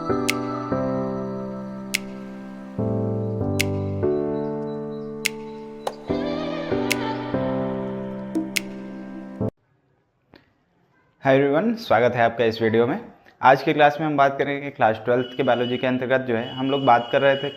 Hi everyone, स्वागत है आपका इस वीडियो में। आज की क्लास में हम बात करेंगे क्लास 12th के बायोलॉजी के अंतर्गत जो है हम लोग बात कर रहे थे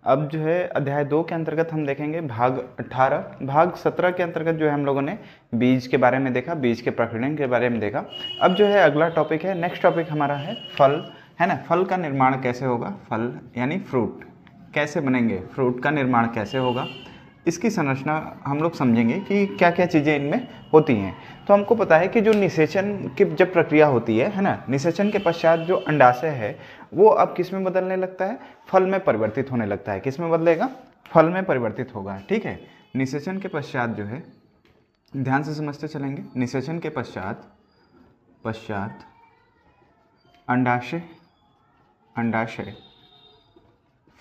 अब जो है अध्याय 2 के अंतर्गत हम देखेंगे भाग 18। भाग 17 के अंतर्गत जो है हम लोगों ने बीज के बारे में देखा, बीज के प्रकीर्णन के बारे में देखा। अब जो है अगला टॉपिक है, नेक्स्ट टॉपिक हमारा है फल, है ना। फल का निर्माण कैसे होगा, फल यानी फ्रूट कैसे बनेंगे, फ्रूट का निर्माण कैसे होगा, इसकी संरचना हम लोग समझेंगे कि क्या क्या चीज़ें इनमें होती हैं। तो हमको पता है कि जो निषेचन की जब प्रक्रिया होती है ना, निषेचन के पश्चात जो अंडाशय है वो अब किस में बदलने लगता है, फल में परिवर्तित होने लगता है। किस में बदलेगा, फल में परिवर्तित होगा। ठीक है, निषेचन के पश्चात जो है, ध्यान से समझते चलेंगे, निषेचन के पश्चात अंडाशय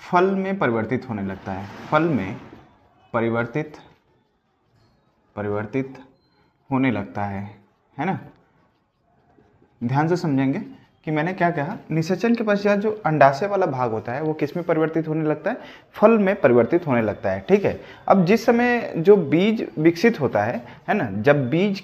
फल में परिवर्तित होने लगता है, फल में परिवर्तित होने लगता है ना। ध्यान से समझेंगे कि मैंने क्या कहा, निषेचन के पश्चात जो अंडाशय वाला भाग होता है वो किस में परिवर्तित होने लगता है, फल में परिवर्तित होने लगता है। ठीक है, अब जिस समय जो बीज विकसित होता है ना, जब बीज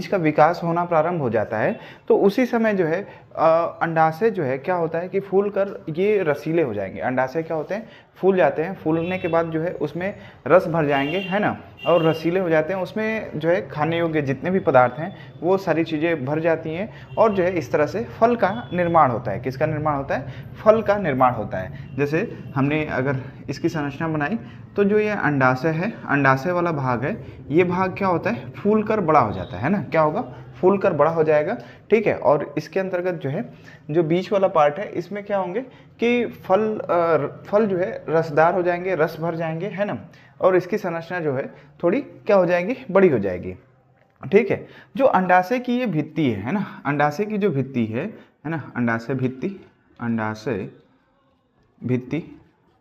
का विकास होना प्रारंभ हो जाता है तो उसी समय जो है अंडाशय जो है क्या होता है कि फूल कर ये रसीले हो जाएंगे। अंडाशय क्या होते हैं, फूल जाते हैं, फूलने के बाद जो है उसमें रस भर जाएंगे, है ना, और रसीले हो जाते हैं। उसमें जो है खाने योग्य जितने भी पदार्थ हैं वो सारी चीज़ें भर जाती हैं और जो है इस तरह से फल का निर्माण होता है। किसका निर्माण होता है, फल का निर्माण होता है। जैसे हमने अगर इसकी संरचना बनाई तो जो ये अंडाशय है, अंडाशय वाला भाग है, ये भाग क्या होता है, फूल कर बड़ा हो जाता है ना। क्या होगा, फूल कर बड़ा हो जाएगा। ठीक है, और इसके अंतर्गत जो है जो बीच वाला पार्ट है इसमें क्या होंगे कि फल जो है रसदार हो जाएंगे, रस भर जाएंगे, है ना, और इसकी संरचना जो है थोड़ी क्या हो जाएगी, बड़ी हो जाएगी। ठीक है, जो अंडाशय की ये भित्ति है ना, अंडाशय की जो भित्ति है ना, अंडाशय भित्ति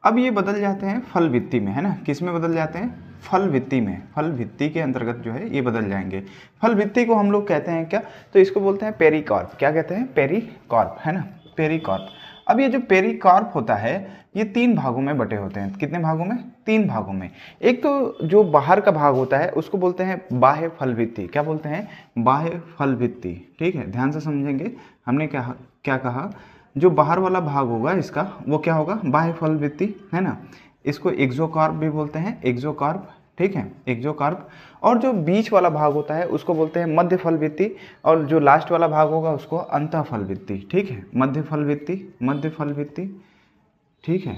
अब ये बदल जाते हैं फल भित्ति में, है ना। किस में बदल जाते हैं, फल भित्ति में। फल भित्ति के अंतर्गत जो है ये बदल जाएंगे। फल भित्ति को हम लोग कहते हैं क्या, तो इसको बोलते हैं पेरिकार्प। क्या कहते हैं, पेरिकार्प, है ना, पेरिकार्प। अब ये जो पेरिकार्प होता है ये 3 भागों में बटे होते हैं। कितने भागों में, 3 भागों में। एक तो जो बाहर का भाग होता है उसको बोलते हैं बाह्य फल भित्ति। क्या बोलते हैं, बाह्य फल भित्ति। ठीक है, ध्यान से समझेंगे, हमने क्या कहा, जो बाहर वाला भाग होगा इसका वो क्या होगा, बाह्य फल भित्ति, है ना। इसको एक्सोकार्प भी बोलते हैं, एक्सोकार्प। ठीक है, एक्सोकार्प। और जो बीच वाला भाग होता है उसको बोलते हैं मध्य फल भित्ति, और जो लास्ट वाला भाग होगा उसको अंतः फल भित्ति। ठीक है, मध्य फल भित्ति, ठीक है,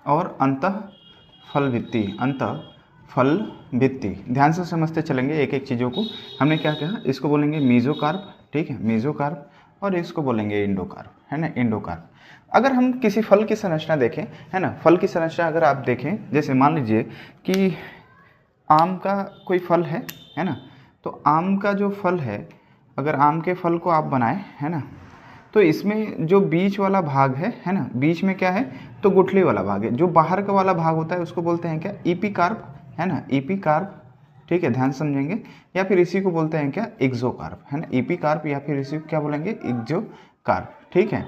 और अंतः फल भित्ति। ध्यान से समझते चलेंगे एक एक चीज़ों को। हमने क्या कहा, इसको बोलेंगे मीजोकार्प, ठीक है, मीजोकार्प, और इसको बोलेंगे इंडोकार्प, है ना, इंडोकार्प। अगर हम किसी फल की संरचना देखें, है ना, फल की संरचना अगर आप देखें, जैसे मान लीजिए कि आम का कोई फल है ना, तो आम का जो फल है, अगर आम के फल को आप बनाएं, है ना, तो इसमें जो बीच वाला भाग है ना, बीच में क्या है, तो गुठली वाला भाग है। जो बाहर का वाला भाग होता है उसको बोलते हैं क्या, ईपीकार्प, है ना, ईपीकार्प। ठीक है, ध्यान समझेंगे, या फिर इसी को बोलते हैं क्या, एक्सोकार्प, है ना, ईपीकार्प, या फिर इसी को क्या बोलेंगे, एक्सोकार्प। ठीक है,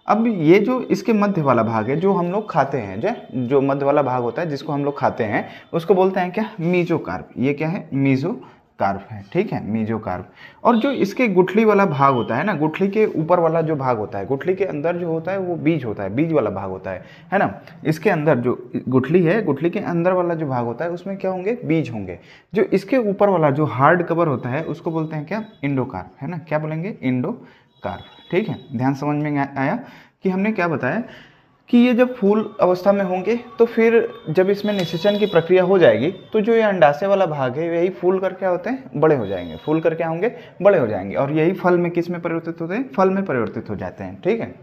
अब ये जो इसके मध्य वाला भाग है जो हम लोग खाते हैं, जो मध्य वाला भाग होता है जिसको हम लोग खाते हैं उसको बोलते हैं क्या, मीजोकार्प। ये क्या है, मीजोकार्प है। ठीक है, मीजोकार्प। और जो इसके गुठली वाला भाग होता है ना, गुठली के ऊपर वाला जो भाग होता है, गुठली के अंदर जो होता है वो बीज होता है, बीज वाला भाग होता है ना। इसके अंदर जो गुठली है, गुठली के अंदर वाला जो भाग होता है उसमें क्या होंगे, बीज होंगे। जो इसके ऊपर वाला जो हार्ड कवर होता है उसको बोलते हैं क्या, इंडोकार्प, है ना। क्या बोलेंगे, इंडोकार्प। ठीक है, ध्यान समझ में आया कि हमने क्या बताया कि ये जब फूल अवस्था में होंगे तो फिर जब इसमें निषेचन की प्रक्रिया हो जाएगी तो जो ये अंडाशय वाला भाग है यही फूल कर क्या होते हैं, बड़े हो जाएंगे, फूल कर क्या होंगे, बड़े हो जाएंगे, और यही फल में किस में परिवर्तित होते हैं, फल में परिवर्तित हो जाते हैं। ठीक है,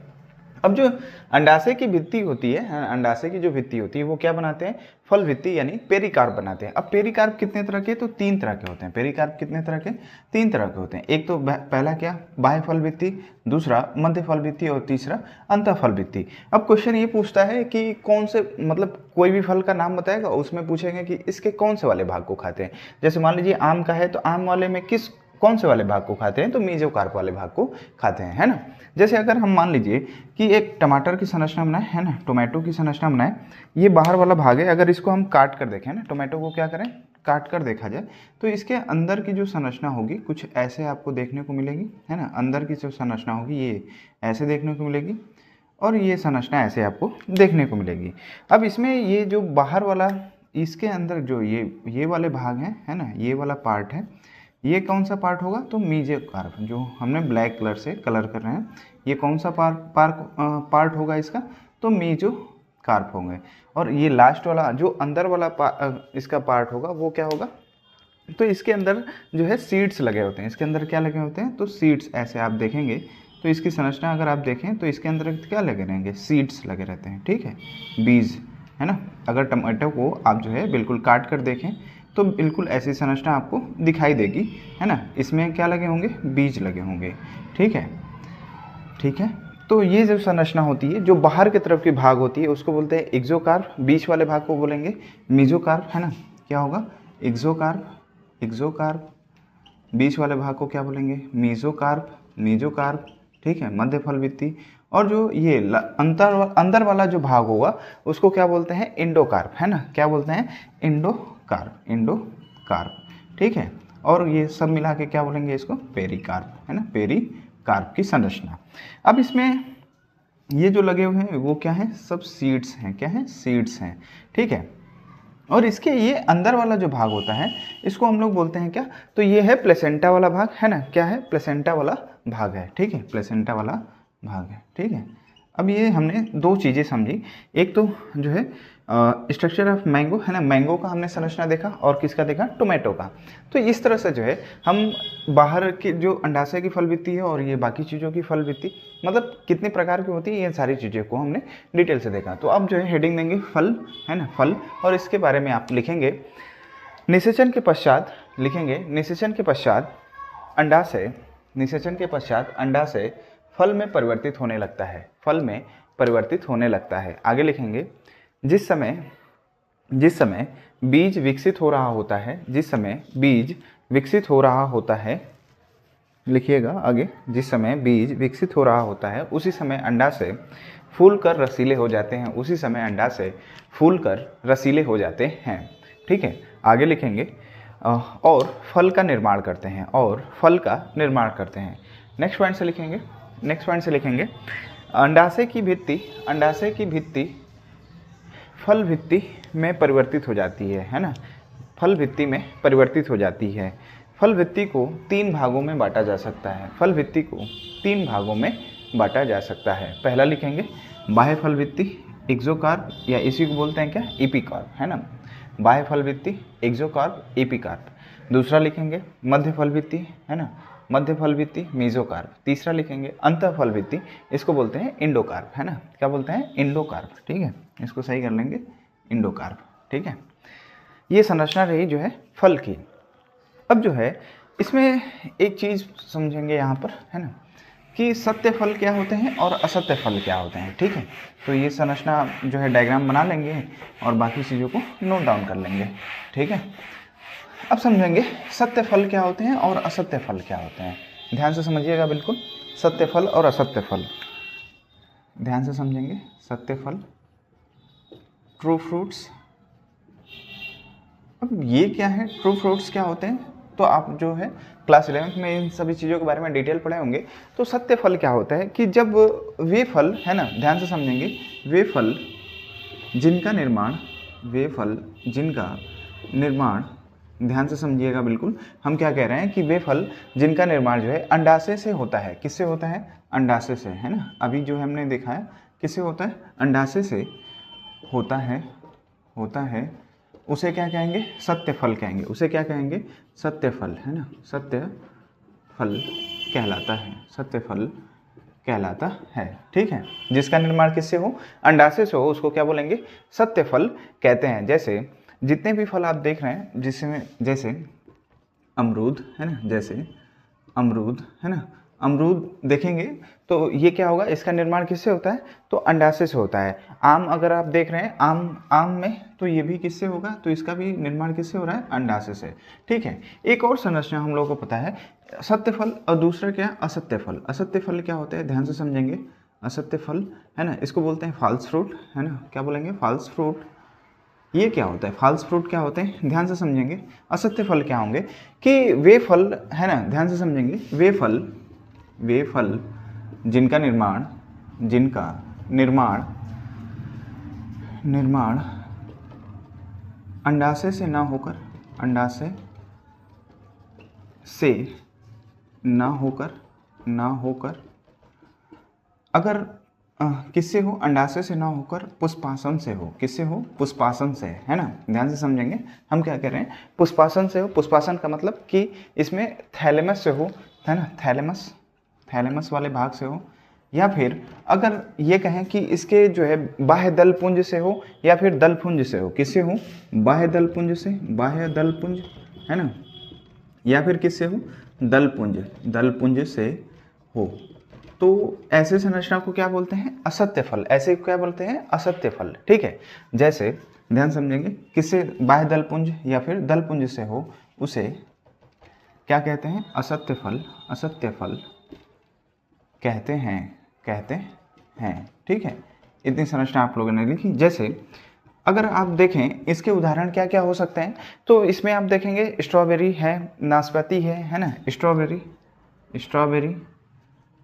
अब जो अंडाशय की भित्ति होती है, अंडाशय की जो भित्ति होती है वो क्या बनाते हैं, फल भित्ति यानी पेरिकार्प बनाते हैं। अब पेरिकार्प कितने तरह के, तो 3 तरह के होते हैं। पेरिकार्प कितने तरह के, 3 तरह के होते हैं। एक तो पहला क्या, बाह्य फल भित्ति, दूसरा मध्य फल भित्ति, और तीसरा अंतः फल भित्ति। अब क्वेश्चन ये पूछता है कि कौन से, मतलब कोई भी फल का नाम बताएगा, उसमें पूछेंगे कि इसके कौन से वाले भाग को खाते हैं। जैसे मान लीजिए आम का है तो आम वाले में किस कौन से वाले भाग को खाते हैं, तो मीजोकार्प वाले भाग को खाते हैं, है ना। जैसे अगर हम मान लीजिए कि एक टमाटर की संरचना बनाए, है ना, टोमेटो की संरचना बनाए, ये बाहर वाला भाग है, अगर इसको हम काट कर देखें ना, टोमेटो को क्या करें, काट कर देखा जाए, तो इसके अंदर की जो संरचना होगी कुछ ऐसे आपको देखने को मिलेगी, है ना। अंदर की जो संरचना होगी ये ऐसे देखने को मिलेगी और ये संरचना ऐसे आपको देखने को मिलेगी। अब इसमें ये जो बाहर वाला, इसके अंदर जो ये वाले भाग हैं, है ना, ये वाला पार्ट है, ये कौन सा पार्ट होगा, तो मीजोकार्प, जो हमने ब्लैक कलर से कलर कर रहे हैं, ये कौन सा पार्ट होगा इसका, तो मीजोकार्प होंगे। और ये लास्ट वाला जो अंदर वाला इसका पार्ट होगा वो क्या होगा, तो इसके अंदर जो है सीड्स लगे होते हैं, इसके अंदर क्या लगे होते हैं, तो सीड्स ऐसे आप देखेंगे तो इसकी संरचना अगर आप देखें तो इसके अंदर क्या लगे रहेंगे, सीड्स लगे रहते हैं, ठीक है, बीज, है ना। अगर टमाटो को आप जो है बिल्कुल काट कर देखें तो बिल्कुल ऐसी संरचना आपको दिखाई देगी, है ना। इसमें क्या लगे होंगे, बीज लगे होंगे, ठीक है, ठीक है। तो ये जो संरचना होती है जो बाहर की तरफ की भाग होती है उसको बोलते हैं एक्सोकार्प, बीच वाले भाग को बोलेंगे मीजोकार्प, है ना। क्या होगा, एक्सोकार्प, बीच वाले भाग को क्या बोलेंगे, मीजोकार्प, ठीक है, मध्य फल भित्ति। और जो ये अंदर वाला जो भाग होगा उसको क्या बोलते हैं, इंडोकार्प, है ना। क्या बोलते हैं, इंडोकार्प, ठीक है। और ये सब मिला के क्या बोलेंगे इसको, पेरिकार्प, है ना, पेरिकार्प की संरचना। अब इसमें ये जो लगे हुए हैं वो क्या है, सब सीड्स हैं, क्या है, सीड्स हैं, ठीक है। और इसके ये अंदर वाला जो भाग होता है इसको हम लोग बोलते हैं क्या, तो ये है प्लेसेंटा वाला भाग, है ना। क्या है, प्लेसेंटा वाला भाग है, ठीक है, प्लेसेंटा वाला भाग है, ठीक है। अब ये हमने दो चीज़ें समझी, एक तो जो है स्ट्रक्चर ऑफ मैंगो, है ना, मैंगो का हमने संरचना देखा और किसका देखा, टोमेटो का। तो इस तरह से जो है हम बाहर की जो अंडाशय की फल भित्ति है और ये बाकी चीज़ों की फल भित्ति, मतलब कितने प्रकार की होती है, ये सारी चीज़ों को हमने डिटेल से देखा। तो अब जो है हेडिंग देंगे फल, है ना, फल, और इसके बारे में आप लिखेंगे निषेचन के पश्चात, लिखेंगे निषेचन के पश्चात अंडाशय, निषेचन के पश्चात अंडाशय फल में परिवर्तित होने लगता है, फल में परिवर्तित होने लगता है। आगे लिखेंगे जिस समय बीज विकसित हो रहा होता है, जिस समय बीज विकसित हो रहा होता है, लिखिएगा आगे, जिस समय बीज विकसित हो रहा होता है उसी समय अंडाशय फूल कर रसीले हो जाते हैं, उसी समय अंडाशय फूल कर रसीले हो जाते हैं, ठीक है। आगे लिखेंगे और फल का निर्माण करते हैं, और फल का निर्माण करते हैं। नेक्स्ट पॉइंट से लिखेंगे, नेक्स्ट पॉइंट से लिखेंगे अंडाशय की भित्ति फल भित्ति में परिवर्तित हो जाती है ना, फल भित्ति में परिवर्तित हो जाती है। फल भित्ति को 3 भागों में बांटा जा सकता है, फल भित्ति को 3 भागों में बांटा जा सकता है। पहला लिखेंगे बाह्य फल भित्ति, एक्सोकार्प, या इसी को बोलते हैं क्या, एपिकार्प, है ना, बाह्य फल भित्ति, एक्सोकार्प, एपिकार्प। दूसरा लिखेंगे मध्य फल भित्ति, है ना, मध्य फल भित्ति, मेसोकार्प। तीसरा लिखेंगे अंतः फल भित्ति, इसको बोलते हैं इंडोकार्प, है ना, क्या बोलते हैं, इंडोकार्प, ठीक है, इसको सही कर लेंगे, इंडोकार्प, ठीक है। ये संरचना रही जो है फल की। अब जो है इसमें एक चीज़ समझेंगे यहाँ पर, है ना, कि सत्य फल क्या होते हैं और असत्य फल क्या होते हैं, ठीक है। तो ये संरचना जो है डायग्राम बना लेंगे और बाकी चीज़ों को नोट डाउन कर लेंगे, ठीक है। अब समझेंगे सत्य फल क्या होते हैं और असत्य फल क्या होते हैं। ध्यान से समझिएगा बिल्कुल, सत्य फल और असत्य फल ध्यान से समझेंगे। सत्य फल, ट्रू फ्रूट्स। अब ये क्या है, ट्रू फ्रूट्स क्या होते हैं, तो आप जो है क्लास 11th में इन सभी चीज़ों के बारे में डिटेल पढ़े होंगे। तो सत्य फल क्या होता है कि जब वे फल, है ना, ध्यान से समझेंगे, वे फल जिनका निर्माण, ध्यान से समझिएगा बिल्कुल, हम क्या कह रहे हैं कि वे फल जिनका निर्माण जो है अंडाशय से होता है, किससे होता है, अंडाशय से, है ना। अभी जो हमने देखा है किससे होता है, अंडाशय से होता है, उसे क्या कहेंगे, सत्य फल कहेंगे, उसे क्या कहेंगे, सत्य फल, है ना, सत्य फल कहलाता है, सत्य फल कहलाता है, ठीक है। जिसका निर्माण किससे हो, अंडाशय से हो, उसको क्या बोलेंगे, सत्य फल कहते हैं। जैसे जितने भी फल आप देख रहे हैं, जिसमें जैसे अमरूद, है ना, जैसे अमरूद, है ना, अमरूद देखेंगे तो ये क्या होगा, इसका निर्माण किससे होता है, तो अंडाशय से होता है। आम अगर आप देख रहे हैं, आम में तो ये भी किससे होगा, तो इसका भी निर्माण किससे हो रहा है, अंडाशय से। ठीक है, एक और संरचना हम लोगों को पता है, सत्य फल और दूसरा क्या, असत्य फल। असत्य फल क्या होते हैं, ध्यान से समझेंगे। असत्य फल है ना, इसको बोलते हैं फॉल्स फ्रूट, है ना, क्या बोलेंगे, फॉल्स फ्रूट। ये क्या होता है, फॉल्स फ्रूट क्या होते हैं, ध्यान से समझेंगे। असत्य फल क्या होंगे, कि वे फल, है ना, ध्यान से समझेंगे, वे फल जिनका निर्माण अंडाशय से ना होकर अगर किससे हो, अंडाशय से ना होकर पुष्पासन से हो। किससे हो, पुष्पासन से, है ना, ध्यान से समझेंगे। हम क्या कह रहे हैं, पुष्पासन से हो। पुष्पासन का मतलब कि इसमें थैलेमस से हो, है ना, थैलेमस वाले भाग से हो, या फिर अगर ये कहें कि इसके जो है बाह्य दल पुंज से हो या फिर दल पुंज से हो। किससे हो, बाह्य दल पुंज, है ना, या फिर किससे हो, दल पुंज से हो। तो ऐसे संरचना को क्या बोलते हैं, असत्य फल। ऐसे क्या बोलते हैं, असत्य फल। ठीक है, जैसे ध्यान समझेंगे, किससे, बाह्य दल पुंज या फिर दल पुंज से हो, उसे क्या कहते हैं, असत्य फल कहते हैं। ठीक है, इतनी संरचना आप लोगों ने लिखी। जैसे अगर आप देखें इसके उदाहरण क्या क्या हो सकते हैं, तो इसमें आप देखेंगे स्ट्रॉबेरी है, नाशपाती है ना, स्ट्रॉबेरी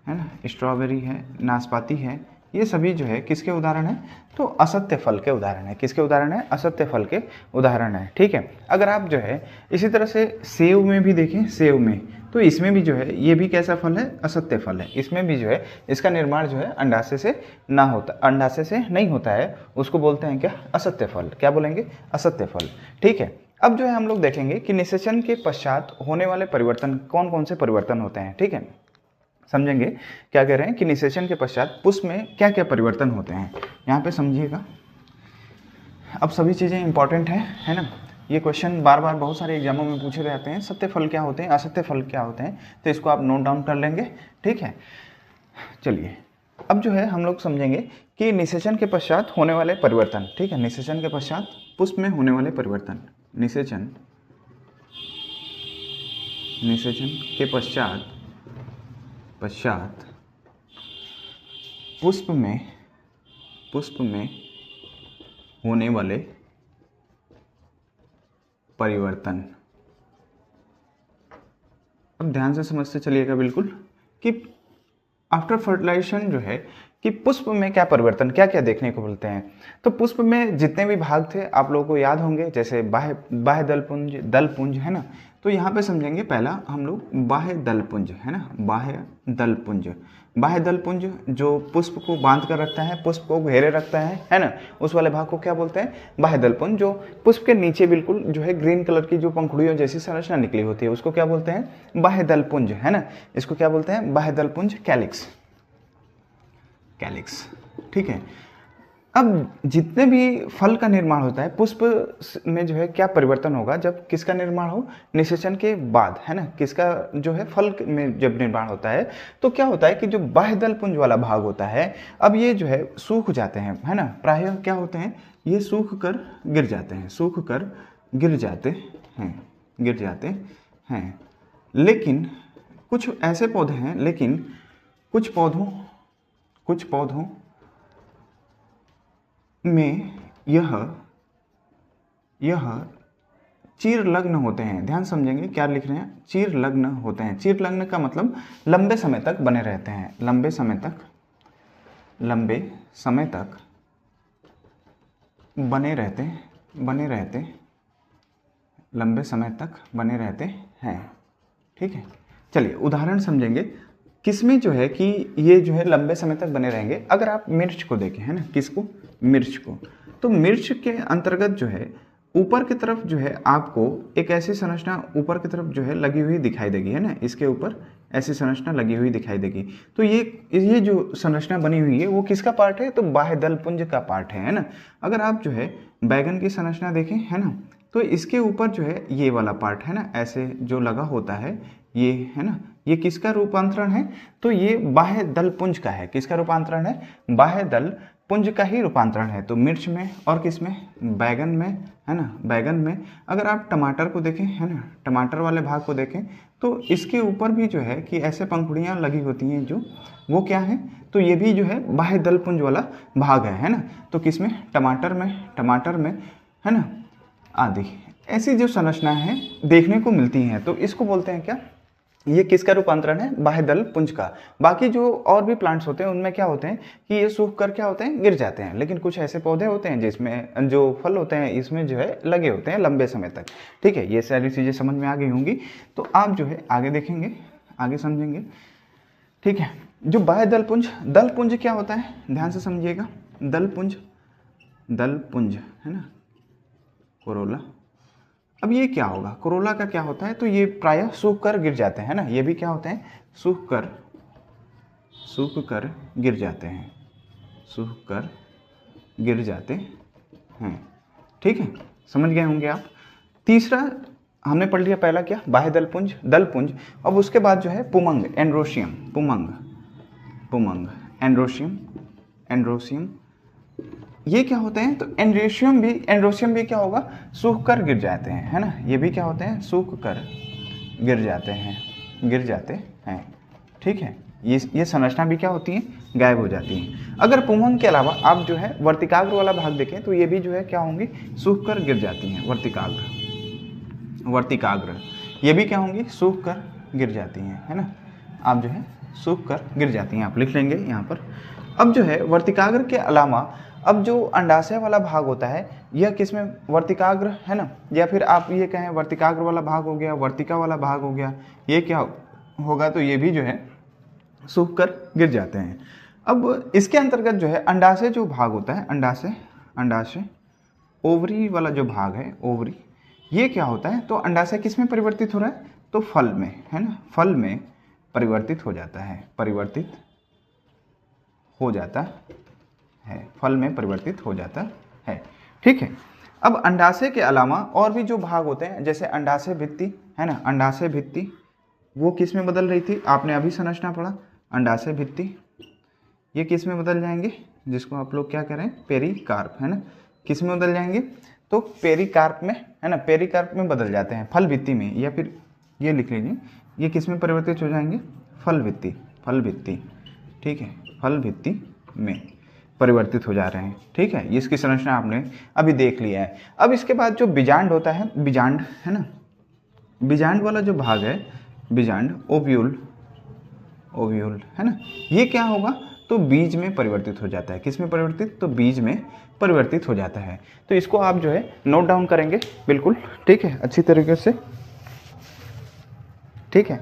है ना, स्ट्रॉबेरी है, नाशपाती है, ये सभी जो है किसके उदाहरण है, तो असत्य फल के उदाहरण है। किसके उदाहरण है, असत्य फल के उदाहरण है। ठीक है, अगर आप जो है इसी तरह से सेव में भी देखें, सेव में तो इसमें भी जो है ये भी कैसा फल है, असत्य फल है। इसमें भी जो है इसका निर्माण जो है अंडाशय से नहीं होता है, उसको बोलते हैं क्या, असत्य फल। क्या बोलेंगे, असत्य फल। ठीक है, अब जो है हम लोग देखेंगे कि निषेचन के पश्चात होने वाले परिवर्तन कौन कौन से परिवर्तन होते हैं। ठीक है, समझेंगे क्या कह रहे हैं कि निषेचन के पश्चात पुष्प में क्या क्या परिवर्तन होते हैं, यहाँ पे समझिएगा। अब सभी चीज़ें इंपॉर्टेंट है ना, ये क्वेश्चन बार बार बहुत सारे एग्जामों में पूछे जाते हैं, सत्य फल क्या होते हैं, असत्य फल क्या होते हैं, तो इसको आप नोट डाउन कर लेंगे। ठीक है, चलिए अब जो है हम लोग समझेंगे कि निषेचन के पश्चात होने वाले परिवर्तन। ठीक है, निषेचन के पश्चात पुष्प में होने वाले परिवर्तन। निषेचन के पश्चात पुष्प में होने वाले परिवर्तन। अब ध्यान से समझते चलिएगा बिल्कुल कि आफ्टर फर्टिलाइजेशन जो है कि पुष्प में क्या परिवर्तन, क्या क्या देखने को मिलते हैं। तो पुष्प में जितने भी भाग थे आप लोगों को याद होंगे, जैसे बाह्य दल पुंज है ना, तो यहाँ पे समझेंगे पहला हम लोग बाह्य दल पुंज, है ना, बाह्य दल पुंज जो पुष्प को बांध कर रखता है, पुष्प को घेरे रखता है ना, उस वाले भाग को क्या बोलते हैं, बाह्य दल पुंज। जो पुष्प के नीचे बिल्कुल जो है ग्रीन कलर की जो पंखुड़ियों जैसी संरचना निकली होती है, उसको क्या बोलते हैं, बाह्य दल पुंज, है ना, इसको क्या बोलते हैं, बाह्य दल पुंज, कैलिक्स। ठीक है, अब जितने भी फल का निर्माण होता है, पुष्प में जो है क्या परिवर्तन होगा जब किसका निर्माण हो, निषेचन के बाद, है ना, किसका जो है फल में जब निर्माण होता है, तो क्या होता है कि जो बाह्य दल पुंज वाला भाग होता है, अब ये जो है सूख जाते हैं, है ना, प्रायः क्या होते हैं, ये सूख कर गिर जाते हैं। लेकिन कुछ ऐसे पौधे हैं, लेकिन कुछ पौधों में यह चीरलग्न होते हैं। ध्यान समझेंगे क्या लिख रहे हैं, चीरलग्न होते हैं। चीरलग्न का मतलब लंबे समय तक बने रहते हैं, लंबे समय तक बने रहते हैं। ठीक है, चलिए उदाहरण समझेंगे किसमें जो है कि ये जो है लंबे समय तक बने रहेंगे। अगर आप मिर्च को देखें, है ना, किसको, मिर्च को, तो मिर्च के अंतर्गत जो है ऊपर की तरफ जो है आपको एक ऐसी संरचना ऊपर की तरफ जो है लगी हुई दिखाई देगी, है ना, इसके ऊपर ऐसी संरचना लगी हुई दिखाई देगी। तो ये जो संरचना बनी हुई है वो किसका पार्ट है, तो बाह्य दल पुंज का पार्ट है ना। अगर आप जो है बैगन की संरचना देखें, है ना, तो इसके ऊपर जो है ये वाला पार्ट है ना, ऐसे जो लगा होता है, ये है ना, ये किसका रूपांतरण है, तो ये बाह्य दल पुंज का है। किसका रूपांतरण है, बाह्य दल पुंज का ही रूपांतरण है। तो मिर्च में और किस में, बैगन में, है ना, बैगन में। अगर आप टमाटर को देखें, है ना, टमाटर वाले भाग को देखें तो इसके ऊपर भी जो है कि ऐसे पंखुड़ियाँ लगी होती हैं जो, वो क्या है, तो ये भी जो है बाह्य दल पुंज वाला भाग है ना। तो किस में, टमाटर में, है ना, आदि ऐसी जो संरचना है देखने को मिलती हैं। तो इसको बोलते हैं क्या, ये किसका रूपांतरण है, बाह्य दल पुंज का। बाकी जो और भी प्लांट्स होते हैं उनमें क्या होते हैं कि ये सूख कर क्या होते हैं, गिर जाते हैं। लेकिन कुछ ऐसे पौधे होते हैं जिसमें जो फल होते हैं इसमें जो है लगे होते हैं लंबे समय तक। ठीक है, ये सारी चीज़ें समझ में आ गई होंगी। तो आप जो है आगे देखेंगे, आगे समझेंगे। ठीक है, जो बाह्य दल पुंज क्या होता है, ध्यान से समझिएगा। दल पुंज है ना, कोरोला। अब ये क्या होगा, कोरोला का क्या होता है, तो ये प्रायः सूख कर गिर जाते हैं ना। ये भी क्या होते हैं, सूख कर गिर जाते हैं, सूख कर गिर जाते हैं। ठीक है, समझ गए होंगे आप। तीसरा हमने पढ़ लिया, पहला क्या, बाह्य दल पुंज। अब उसके बाद जो है पुमंग, एंड्रोशियम, एंड्रोशियम ये क्या होते हैं, तो एंड्रोशियम भी क्या होगा, सूख कर गिर जाते हैं, है ना। ये भी क्या होते हैं, सूख कर गिर जाते हैं। ठीक है, ये संरचना भी क्या होती है, गायब हो जाती है। अगर पुमंग के अलावा आप जो है वर्तिकाग्र वाला भाग देखें तो ये भी जो है क्या होंगी, सूख कर गिर जाती हैं। वर्तिकाग्र ये भी क्या होंगी, सूख कर गिर जाती हैं, है ना। आप जो है सूख कर गिर जाती हैं, आप लिख लेंगे यहाँ पर। अब जो है वर्तिकाग्र के अलावा अब जो अंडाशय वाला भाग होता है, यह किसमें, वर्तिकाग्र, है ना, या फिर आप ये कहें वर्तिकाग्र वाला भाग हो गया, वर्तिका वाला भाग हो गया, ये क्या होगा, तो ये भी जो है सूख कर गिर जाते हैं। अब इसके अंतर्गत जो है अंडाशय जो भाग होता है, अंडाशय ओवरी वाला जो भाग है, ओवरी, ये क्या होता है, तो अंडाशय किस में परिवर्तित हो रहा है, तो फल में, है ना, फल में परिवर्तित हो जाता है, फल में परिवर्तित हो जाता है। ठीक है, अब अंडाशय के अलावा और भी जो भाग होते हैं, जैसे अंडाशय भित्ति, है ना, अंडाशय भित्ति वो किस में बदल रही थी, आपने अभी संरचना पढ़ा, अंडाशय भित्ति ये किस में बदल जाएंगे, जिसको आप लोग क्या कह रहे हैं, पेरिकार्प, है ना, किस में बदल जाएंगे, तो पेरिकार्प में, है ना, पेरिकार्प में बदल जाते हैं, फल भित्ति में, या फिर ये लिख लीजिए, ये किस में परिवर्तित हो जाएंगे, फल भित्ति। ठीक है, फल भित्ति में परिवर्तित हो जा रहे हैं। ठीक है, इसकी संरचना आपने अभी देख लिया है। अब इसके बाद जो बीजांड होता है, बीजांड, है ना, बीजांड वाला जो भाग है, बीजांड, ओव्यूल, है ना, ये क्या होगा, तो बीज में परिवर्तित हो जाता है। किस में परिवर्तित, तो बीज में परिवर्तित हो जाता है। तो इसको आप जो है नोट डाउन करेंगे बिल्कुल। ठीक है, अच्छी तरीके से। ठीक है,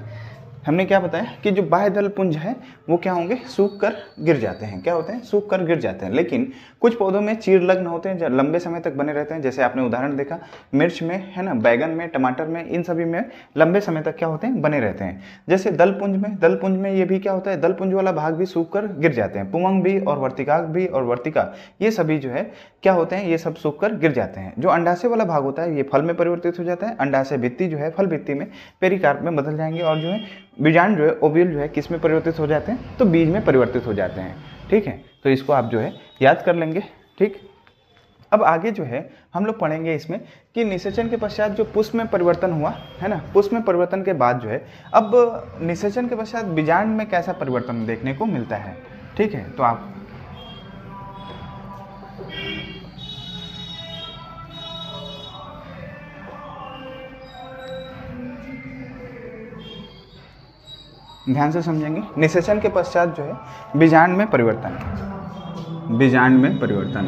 हमने क्या बताया कि जो बाह्य दल पुंज है वो क्या होंगे, सूख कर गिर जाते हैं। क्या होते हैं, सूख कर गिर जाते हैं। लेकिन कुछ पौधों में चीर लग्न होते हैं जो लंबे समय तक बने रहते हैं, जैसे आपने उदाहरण देखा मिर्च में, है ना, बैगन में, टमाटर में, इन सभी में लंबे समय तक क्या होते हैं, बने रहते हैं। जैसे दल पुंज में ये भी क्या होता है, दल पुंज वाला भाग भी सूख कर गिर जाते हैं। पुमंग भी और वर्तिकाग्र भी और वर्तिका, ये सभी जो है क्या होते हैं, ये सब सूख कर गिर जाते हैं। जो अंडाशय वाला भाग होता है ये फल में परिवर्तित हो जाता है। अंडाशय भित्ति जो है फल भित्ति में, पेरिकार्प में बदल जाएंगे। और जो है बीजांड जो है, ओव्यूल जो है, किस में परिवर्तित हो जाते हैं, तो बीज में परिवर्तित हो जाते हैं। ठीक है, तो इसको आप जो है याद कर लेंगे। ठीक, अब आगे जो है हम लोग पढ़ेंगे इसमें कि निषेचन के पश्चात जो पुष्प में परिवर्तन हुआ, है ना, पुष्प में परिवर्तन के बाद जो है अब निषेचन के पश्चात बीजांड में कैसा परिवर्तन देखने को मिलता है। ठीक है, तो आप ध्यान से समझेंगे। निषेचन के पश्चात जो है बीजांड में परिवर्तन, बीजांड में परिवर्तन,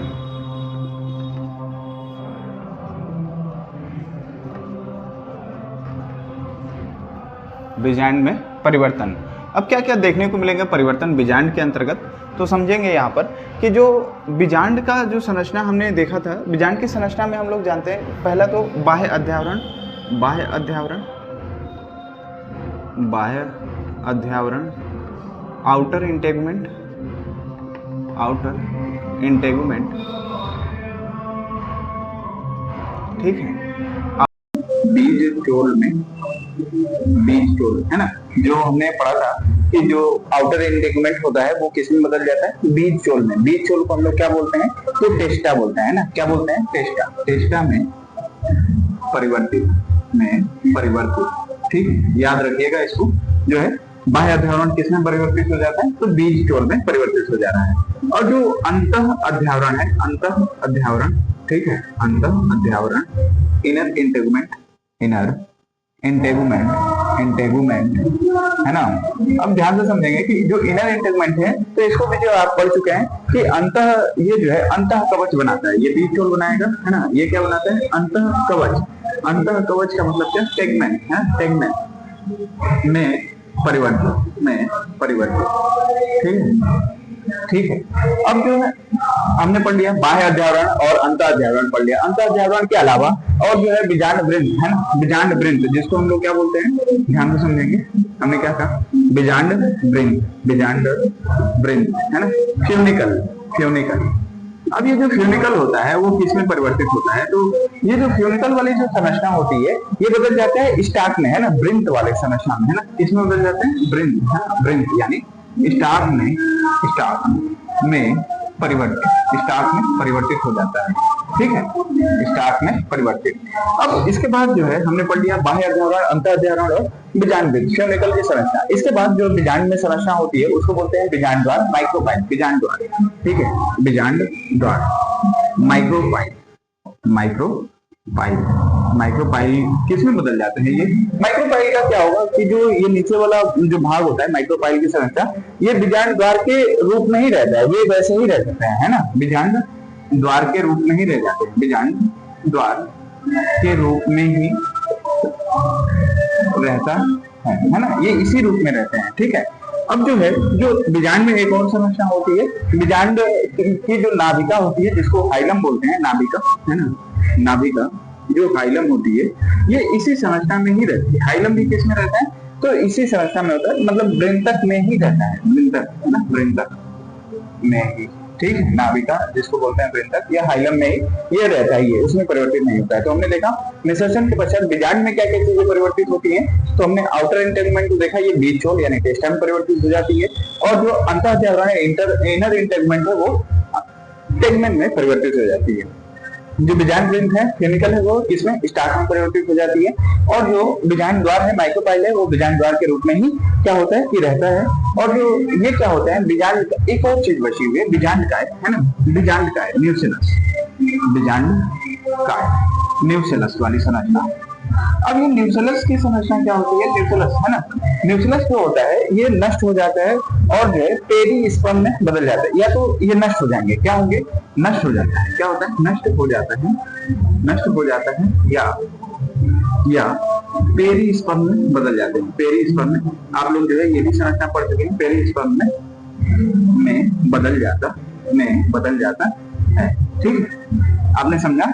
बीजांड में परिवर्तन। अब क्या क्या देखने को मिलेगा परिवर्तन बीजांड के अंतर्गत, तो समझेंगे यहाँ पर कि जो बीजांड का जो संरचना हमने देखा था, बीजांड की संरचना में हम लोग जानते हैं पहला तो बाह्य अध्यावरण, आउटर इंटेगुमेंट, ठीक है, बीज चोल में बीज चोल, है ना, जो हमने पढ़ा था कि जो आउटर इंटेगुमेंट होता है वो किस में बदल जाता है, बीज चोल में। बीज चोल को हम लोग क्या बोलते हैं, तो टेस्टा बोलते हैं ना, क्या बोलते हैं, टेस्टा। टेस्टा में परिवर्तित, ठीक है, याद रखिएगा इसको, जो है बाह्य अध्यावरण किसमें परिवर्तित हो जाता है, तो बीज चोल में परिवर्तित हो जा रहा है। और जो अंतः अध्यावरण है, अंतः अध्यावरण, ठीक है, अंतः अध्यावरण, इनर इंटेगुमेंट, इंटेगुमेंट, है ना। अब ध्यान से समझेंगे कि जो इनर इंटेगुमेंट है, तो इसको भी जो आप पढ़ चुके हैं कि अंतः, ये जो है अंतः कवच बनाता है, ये बीज चोल बनाएगा, है ना, ये क्या बनाता है, अंतः कवच। अंतः कवच का मतलब क्या, टेगमेंट, है, टेगमेंट में परिवर्तित, ठीक है। अब जो है हमने पढ़ लिया बाह्य अध्यावरण और अंतः अध्यावरण पढ़ लिया। अंतः अध्यावरण के अलावा और जो है बीजांड वृंत, है ना, बीजांड वृंत, जिसको हम लोग क्या बोलते हैं, ध्यान से समझेंगे, हमने क्या कहा, बीजांड वृंत, है ना, फ्यूनिकल। अब ये जो फ्यूनिकल होता है वो किसमें परिवर्तित होता है, तो ये जो फ्यूनिकल वाली जो संरचना होती है ये बदल जाता है स्टार्क में, है ना, वृंत वाले संरचना में, है ना, इसमें बदल जाते हैं वृंत, है ना, वृंत यानी स्टार्क में परिवर्तित हो जाता है, ठीक है, स्टार्क में परिवर्तित। अब इसके बाद जो है हमने पढ़ लिया बाह्य अध्यावरण, अंतः अध्यावरण और बीजांड वृंत, फ्यूनिकल की संरचना। इसके बाद जो बीजांड में संरचना होती है उसको बोलते हैं बीजांड द्वार, माइक्रोपाइल, बीजांड द्वार, ठीक है, बीजांड द्वार, माइक्रोपाइल किसमें बदल जाते हैं, ये माइक्रोपाइल का क्या होगा कि जो ये नीचे वाला जो भाग होता है माइक्रोपाइल की संरचना, ये बीजांड द्वार के रूप में ही रहता है, ये वैसे ही रह सकते हैं, है ना, बीजांड द्वार के रूप में ही रह जाते हैं, बीजांड द्वार के रूप में ही रहता है ना, ये इसी रूप में रहते हैं, ठीक है। अब जो है जो बीजांड में एक और संरचना होती है, बीजांड की जो नाभिका होती है जिसको हाइलम बोलते हैं, नाभिका, है ना, नाभिका जो हाइलम होती है ये इसी संरचना में ही रहती है। हाइलम भी किस में रहता है, तो इसी संरचना में होता है, मतलब वृंतक में ही रहता है, वृंतक, है ना, वृंतक में ही, ठीक है, नाभिका जिसको बोलते हैं वृंतक, या हाइलम में ही ये रहता है, ये उसमें परिवर्तित नहीं होता है। तो हमने देखा निषेचन के पश्चात बीजांड में क्या क्या चीजें परिवर्तित होती हैं, तो हमने आउटर इंटेगुमेंट को देखा, ये बीज चोल यानी टेस्टा में परिवर्तित हो जाती है, और जो अंतः अध्यावरण है, इनर इंटेगुमेंट है, वो टेगमेंट में परिवर्तित हो जाती है। जो बीजांड वृंत है, फ्यूनिकल है, वो इसमें स्टार्क में परिवर्तित हो जाती है, और जो बीजांड द्वार है, माइक्रोपाइल है, वो बीजांड द्वार के रूप में ही क्या होता है कि रहता है। और जो ये क्या होता है, बीजांड, एक और चीज बची हुई है, बीजांड काय, है ना, बीजांड काय, न्यूसेलस, बीजांड काय, न्यूसेलस वाली संरचना। अब ये न्यूसेलस की संरचना क्या होती है, न्यूसेलस, है ना, न्यूसेलस जो होता है ये नष्ट हो जाता है और जो है पेरिस्पर्म में बदल जाता है, या तो ये नष्ट हो जाएंगे, क्या होंगे, नष्ट हो जाता है, क्या होता है, नष्ट हो जाता है, या पेरिस्पर्म में बदल जाते हैं। पेरिस्पर्म में आप लोग जो है ये भी संरचना पढ़ चुके हैं, पेरिस्पर्म में बदल जाता है, ठीक है। आपने समझा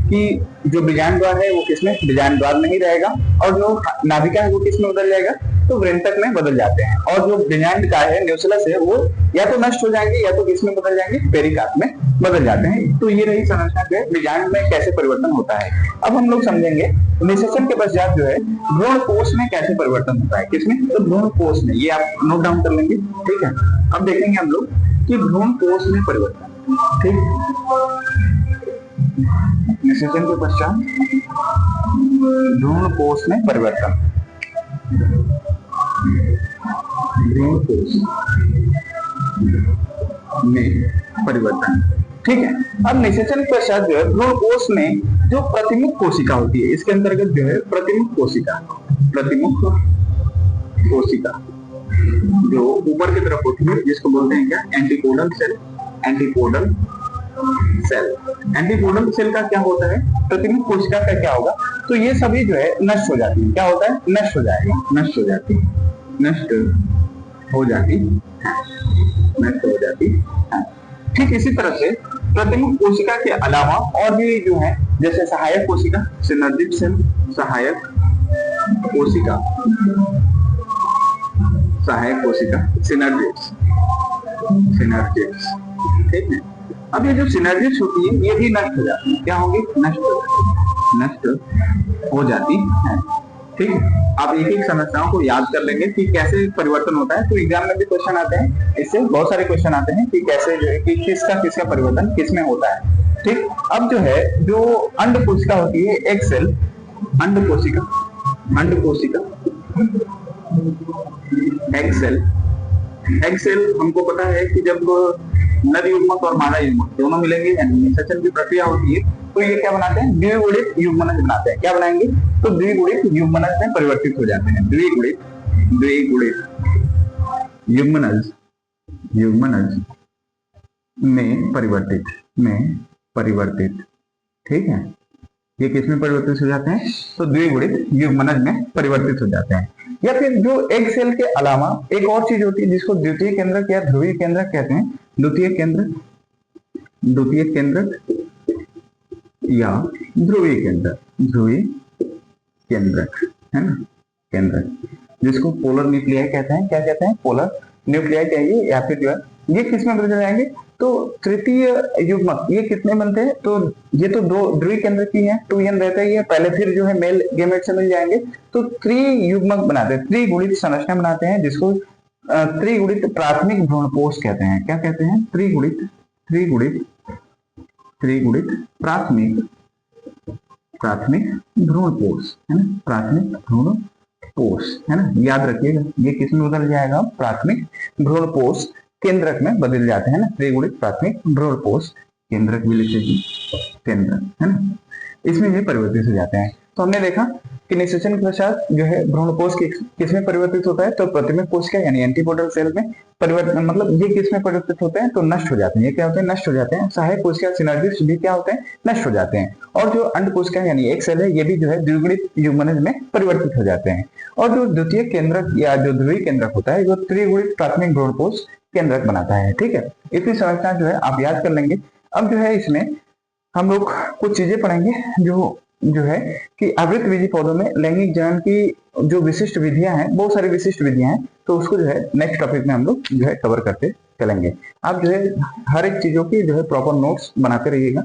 कि जो बीजांड द्वार है वो किसमें, बीजांड द्वार में ही रहेगा, और जो नाभिका है वो किसमें बदल जाएगा, तो वृंतक में बदल जाते हैं, और जो बीजांड का है, न्यूसेलस है, वो या तो नष्ट हो जाएंगे या तो किसमें बदल जाएंगे, पेरिकार्प में बदल जाते हैं। तो ये रही संरचना जो है बीजांड में कैसे परिवर्तन होता है। अब हम लोग समझेंगे निषेचन के पश्चात जो है भ्रूणकोश में कैसे परिवर्तन होता है, किसमें, तो भ्रूणकोश में, ये आप नोट डाउन कर लेंगे, ठीक है। अब देखेंगे हम लोग कि भ्रूणकोश में परिवर्तन, ठीक, निषेचन के पश्चात भ्रूणकोश में परिवर्तन, भ्रूणकोश में परिवर्तन, ठीक है। अब निषेचन के पश्चात जो है भ्रूणकोश में जो प्रतिमुख कोशिका होती है, इसके अंतर्गत जो है प्रतिमुख कोशिका जो ऊपर की तरफ होती है, जिसको बोलते हैं क्या, एंटीपोडल सेल, एंटीपोडल सेल का क्या होता है, प्रतिमुख कोशिका का क्या होगा, तो ये सभी जो है नष्ट हो जाती है, क्या होता है, नष्ट हो जाती है। ठीक इसी तरह से प्रतिमुख कोशिका के अलावा और भी जो है, जैसे सहायक कोशिका, सिनर्जिक सेल, सहायक कोशिका, सिनर्जिक्स, ठीक है। अब ये जो सिनर्जिक्स होती है ये भी नष्ट हो जाती है, क्या होगी, नष्ट हो जाती है, ठीक है, आप एक एक संरचनाओं को याद कर लेंगे कि कैसे परिवर्तन होता है। तो एग्जाम में भी क्वेश्चन आते हैं, इससे बहुत सारे क्वेश्चन आते हैं कि कैसे जो है कि किसका किसका परिवर्तन किस में होता है। ठीक, अब जो है जो अंड कोशिका होती है, एक सेल, अंड कोशिका, अंड कोशिका, एग सेल, एग सेल हमको पता है कि जब नर युग्मक और मादा युग्मक दोनों मिलेंगे यानी निषेचन की प्रक्रिया होती है, तो ये क्या बनाते हैं, द्विगुणित युग्मनज बनाते हैं। क्या बनाएंगे, तो द्विगुणित युग्मनज में परिवर्तित हो जाते हैं। द्विगुणित, द्विगुणित युग्मनज, युग्मनज में परिवर्तित, में परिवर्तित। ठीक है, ये किस में परिवर्तित हो जाते हैं, तो द्विगुणित युग्मनज में परिवर्तित हो जाते हैं। या फिर जो एग सेल के अलावा एक और चीज होती है जिसको द्वितीय केंद्रक या ध्रुवीय केंद्रक कहते हैं। द्वितीय केंद्रक, द्वितीय केंद्रक या ध्रुवीय केंद्रक, ध्रुवीय केंद्रक है ना, केंद्रक, जिसको पोलर न्यूक्लियाई कहते हैं। क्या कहते हैं, पोलर न्यूक्लियाई कहेंगे। या फिर जो है ये किस में बदल जाएंगे, तो तृतीय युग्मक, ये कितने बनते हैं, तो ये तो दो ध्रुवीय केंद्र की है, 2n रहता ही है पहले, फिर जो है मेल गेमेट से मिल जाएंगे तो त्रियुग्मक बनाते हैं, त्रिगुणित संरचना बनाते हैं, जिसको त्रिगुणित प्राथमिक भ्रूणपोष कहते हैं। क्या कहते हैं, त्रिगुणित, त्रिगुणित, त्रिगुणित प्राथमिक, प्राथमिक भ्रूणपोष है ना, प्राथमिक भ्रूणपोष है ना, याद रखिएगा ये किस में बदल जाएगा, प्राथमिक भ्रूणपोष केंद्रक में बदल जाते हैं ना, त्रिगुणित प्राथमिक भ्रूणपोष केंद्रक भी लिख लीजिए, केंद्रक है ना, इसमें ये परिवर्तित हो जाते हैं। तो हमने देखा कि निषेचन के पश्चात जो है भ्रूणपोष किसमें परिवर्तित होता है, तो प्रतिमेय कोशिका यानी एंटीपोडल सेल में परिवर्तन, मतलब ये किसमें परिवर्तित होते हैं, तो नष्ट हो जाते हैं। ये क्या होते हैं, नष्ट हो जाते हैं। सहायक कोशिका सिनर्जिस्ट भी क्या होते हैं, नष्ट हो जाते हैं। और जो अंड कोशिका यानी एक सेल है, ये भी जो है द्विगुणित युग्मनज में परिवर्तित हो जाते हैं। और जो द्वितीय केंद्रक या जो ध्रुवीय केंद्रक होता है, वो त्रिगुणित प्राथमिक भ्रूणपोष केंद्रक बनाता है। ठीक है, इतनी संरचना जो है आप याद कर लेंगे। अब जो है इसमें हम लोग कुछ चीजें पढ़ेंगे जो है कि आवृतबीजी पौधों में लैंगिक जनन की जो विशिष्ट विधियां हैं, बहुत सारी विशिष्ट विधियां हैं, तो उसको जो है नेक्स्ट टॉपिक में हम लोग जो है कवर करते चलेंगे। आप जो है हर एक चीजों की जो है प्रॉपर नोट्स बनाते रहिएगा।